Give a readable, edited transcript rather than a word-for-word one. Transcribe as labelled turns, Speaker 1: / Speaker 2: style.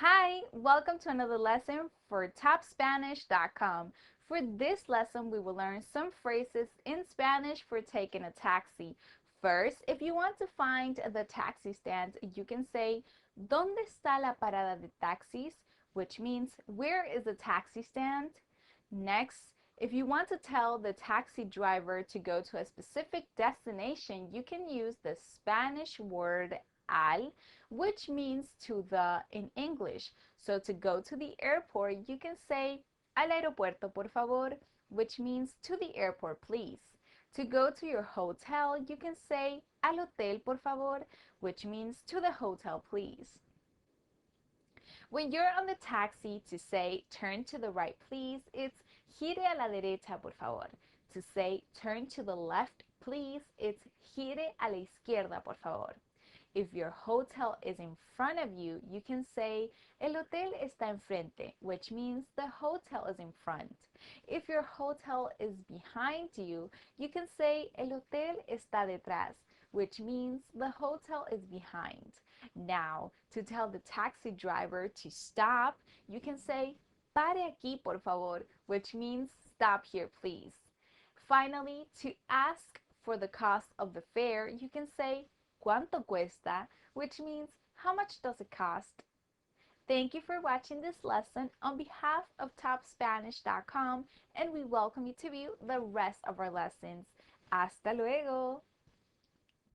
Speaker 1: Hi, welcome to another lesson for topspanish.com. For this lesson, we will learn some phrases in Spanish for taking a taxi. First, if you want to find the taxi stand, you can say, ¿Dónde está la parada de taxis? Which means, where is the taxi stand? Next, if you want to tell the taxi driver to go to a specific destination, you can use the Spanish word al, which means to the in English. So to go to the airport, you can say al aeropuerto, por favor, which means to the airport, please. To go to your hotel, you can say al hotel, por favor, which means to the hotel, please. When you're on the taxi, to say turn to the right, please, it's gire a la derecha, por favor. To say turn to the left, please, it's gire a la izquierda, por favor. If your hotel is in front of you, you can say el hotel está enfrente, which means the hotel is in front. If your hotel is behind you, you can say el hotel está detrás, which means the hotel is behind. Now, to tell the taxi driver to stop, you can say Pare aquí, por favor, which means stop here, please. Finally, to ask for the cost of the fare, you can say Cuánto cuesta, which means how much does it cost? Thank you for watching this lesson on behalf of topspanish.com, and we welcome you to view the rest of our lessons. Hasta luego!